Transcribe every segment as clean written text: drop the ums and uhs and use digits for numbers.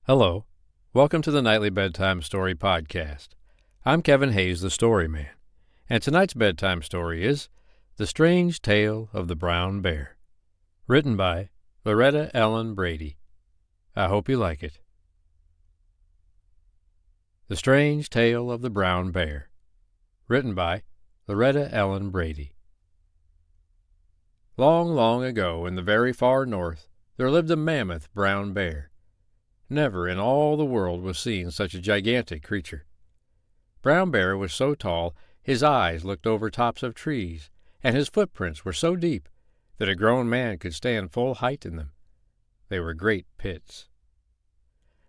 Hello. Welcome to the Nightly Bedtime Story Podcast. I'm Kevin Hayes, the Story Man, and tonight's bedtime story is The Strange Tale of the Brown Bear, written by Loretta Ellen Brady. I hope you like it. The Strange Tale of the Brown Bear, written by Loretta Ellen Brady. Long, long ago, in the very far north, there lived a mammoth brown bear. Never in all the world was seen such a gigantic creature. Brown Bear was so tall his eyes looked over tops of trees, and his footprints were so deep that a grown man could stand full height in them. They were great pits.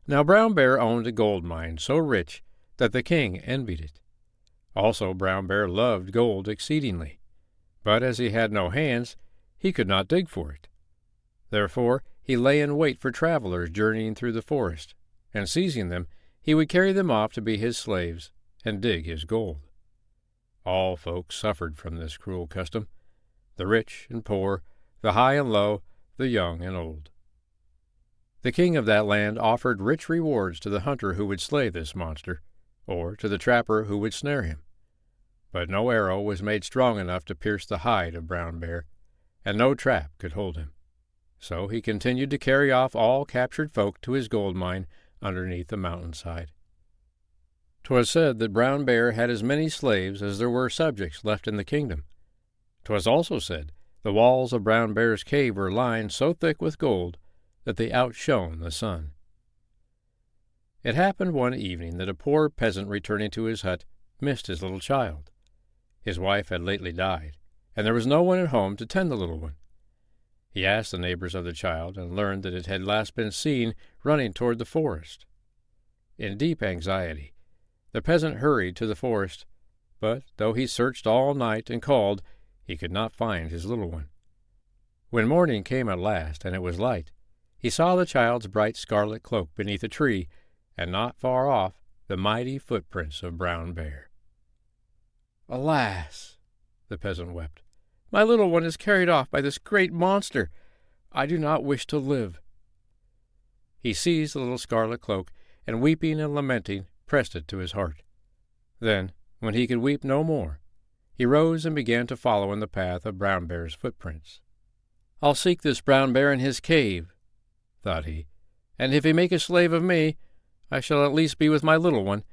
Now Brown Bear owned a gold mine so rich that the king envied it. Also Brown Bear loved gold exceedingly, but as he had no hands, he could not dig for it. Therefore he lay in wait for travelers journeying through the forest, and seizing them, he would carry them off to be his slaves and dig his gold. All folks suffered from this cruel custom, the rich and poor, the high and low, the young and old. The king of that land offered rich rewards to the hunter who would slay this monster, or to the trapper who would snare him. But no arrow was made strong enough to pierce the hide of Brown Bear, and no trap could hold him. So he continued to carry off all captured folk to his gold mine underneath the mountainside. 'Twas said that Brown Bear had as many slaves as there were subjects left in the kingdom. 'Twas also said the walls of Brown Bear's cave were lined so thick with gold that they outshone the sun. It happened one evening that a poor peasant returning to his hut missed his little child. His wife had lately died, and there was no one at home to tend the little one. He asked the neighbors of the child, and learned that it had last been seen running toward the forest. In deep anxiety, the peasant hurried to the forest, but though he searched all night and called, he could not find his little one. When morning came at last, and it was light, he saw the child's bright scarlet cloak beneath a tree, and not far off the mighty footprints of Brown Bear. "Alas!" the peasant wept. "My little one is carried off by this great monster. I do not wish to live." He seized the little scarlet cloak, and weeping and lamenting, pressed it to his heart. Then, when he could weep no more, he rose and began to follow in the path of Brown Bear's footprints. "I'll seek this Brown Bear in his cave," thought he, "and if he make a slave of me, I shall at least be with my little one,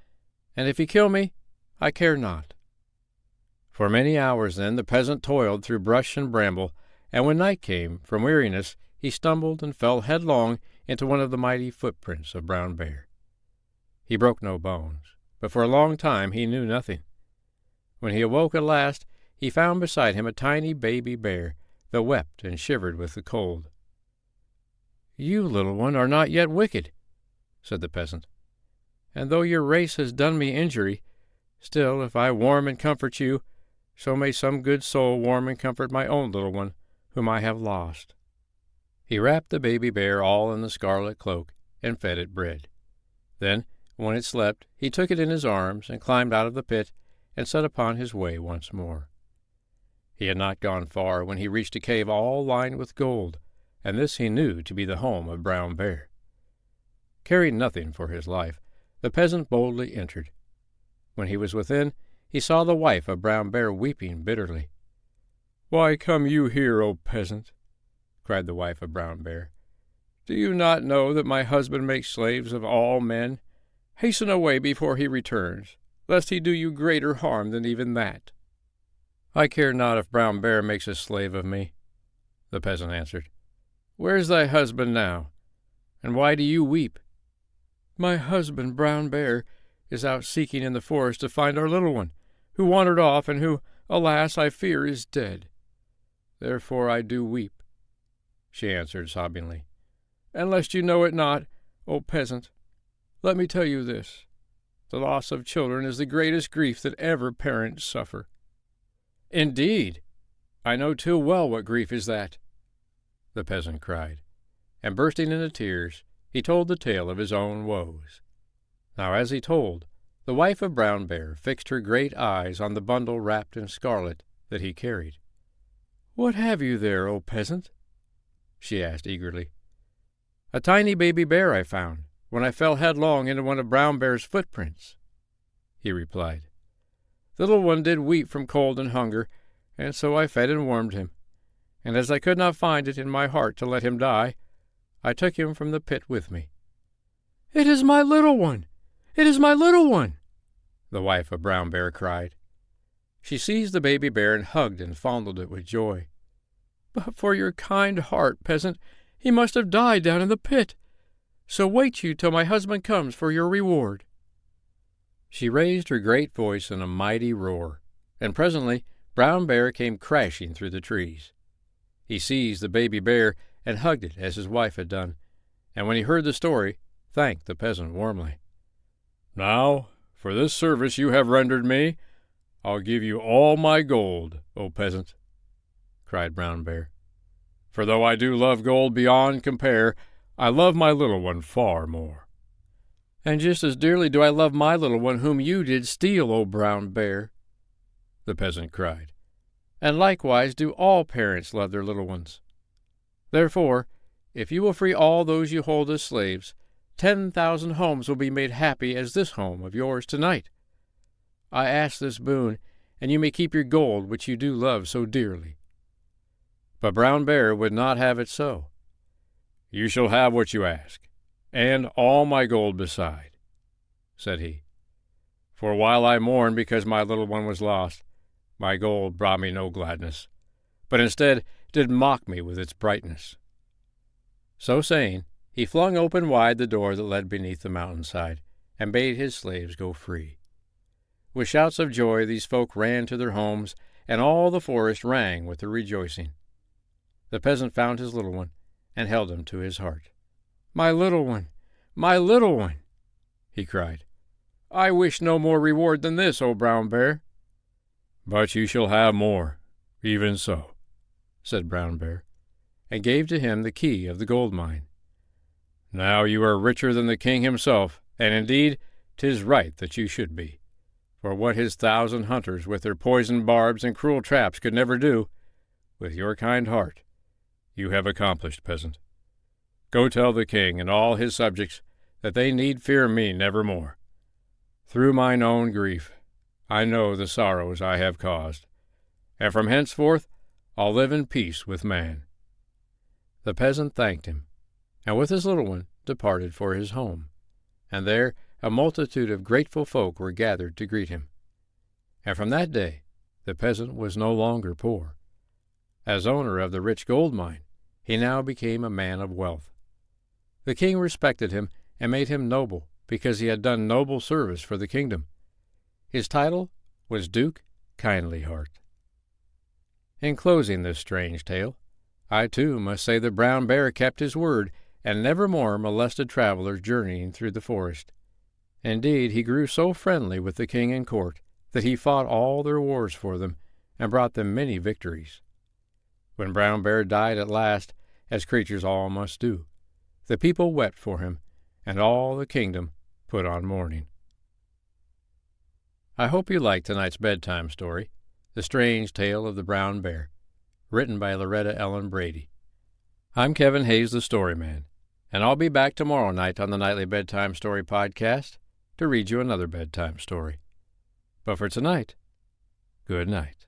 and if he kill me, I care not." For many hours then the peasant toiled through brush and bramble, and when night came, from weariness, he stumbled and fell headlong into one of the mighty footprints of Brown Bear. He broke no bones, but for a long time he knew nothing. When he awoke at last, he found beside him a tiny baby bear that wept and shivered with the cold. "You, little one, are not yet wicked," said the peasant, "and though your race has done me injury, still if I warm and comfort you, so may some good soul warm and comfort my own little one, whom I have lost." He wrapped the baby bear all in the scarlet cloak, and fed it bread. Then, when it slept, he took it in his arms, and climbed out of the pit, and set upon his way once more. He had not gone far when he reached a cave all lined with gold, and this he knew to be the home of Brown Bear. Caring nothing for his life, the peasant boldly entered. When he was within, he saw the wife of Brown Bear weeping bitterly. "Why come you here, O peasant?" cried the wife of Brown Bear. "Do you not know that my husband makes slaves of all men? Hasten away before he returns, lest he do you greater harm than even that." "I care not if Brown Bear makes a slave of me," the peasant answered. "Where's thy husband now, and why do you weep?" "My husband, Brown Bear, is out seeking in the forest to find our little one, who wandered off, and who, alas, I fear is dead. Therefore I do weep," she answered sobbingly. "And lest you know it not, O peasant, let me tell you this. The loss of children is the greatest grief that ever parents suffer." "Indeed, I know too well what grief is that," the peasant cried, and bursting into tears, he told the tale of his own woes. Now as he told, the wife of Brown Bear fixed her great eyes on the bundle wrapped in scarlet that he carried. "What have you there, O peasant?" she asked eagerly. "A tiny baby bear I found," when I fell headlong into one of Brown Bear's footprints," he replied. "The little one did weep from cold and hunger, and so I fed and warmed him. And as I could not find it in my heart to let him die, I took him from the pit with me." "It is my little one! It is my little one!" the wife of Brown Bear cried. She seized the baby bear and hugged and fondled it with joy. "But for your kind heart, peasant, he must have died down in the pit. So wait you till my husband comes for your reward." She raised her great voice in a mighty roar, and presently Brown Bear came crashing through the trees. He seized the baby bear and hugged it as his wife had done, and when he heard the story, thanked the peasant warmly. "Now, for this service you have rendered me, I'll give you all my gold, O peasant," cried Brown Bear. "For though I do love gold beyond compare, I love my little one far more." "And just as dearly do I love my little one whom you did steal, O Brown Bear," the peasant cried. "And likewise do all parents love their little ones. Therefore, if you will free all those you hold as slaves, 10,000 homes will be made happy as this home of yours tonight. I ask this boon, and you may keep your gold which you do love so dearly." But Brown Bear would not have it so. "You shall have what you ask, and all my gold beside," said he. "For while I mourn because my little one was lost, my gold brought me no gladness, but instead did mock me with its brightness." So saying, he flung open wide the door that led beneath the mountainside, and bade his slaves go free. With shouts of joy these folk ran to their homes, and all the forest rang with their rejoicing. The peasant found his little one, and held him to his heart. "My little one! My little one!" he cried. "I wish no more reward than this, O Brown Bear." "But you shall have more, even so," said Brown Bear, and gave to him the key of the gold mine. "Now you are richer than the king himself, and indeed 'tis right that you should be. For what his 1,000 hunters with their poisoned barbs and cruel traps could never do, with your kind heart you have accomplished, peasant. Go tell the king and all his subjects that they need fear me nevermore. Through mine own grief I know the sorrows I have caused, and from henceforth I'll live in peace with man." The peasant thanked him, and with his little one departed for his home, and there a multitude of grateful folk were gathered to greet him. And from that day the peasant was no longer poor. As owner of the rich gold mine, he now became a man of wealth. The king respected him and made him noble because he had done noble service for the kingdom. His title was Duke Kindly Heart. In closing this strange tale, I too must say that Brown Bear kept his word and never more molested travelers journeying through the forest. Indeed, he grew so friendly with the king and court that he fought all their wars for them and brought them many victories. When Brown Bear died at last, as creatures all must do, the people wept for him, and all the kingdom put on mourning. I hope you liked tonight's bedtime story, The Strange Tale of the Brown Bear, written by Loretta Ellen Brady. I'm Kevin Hayes, the Storyman, and I'll be back tomorrow night on the Nightly Bedtime Story Podcast to read you another bedtime story. But for tonight, good night.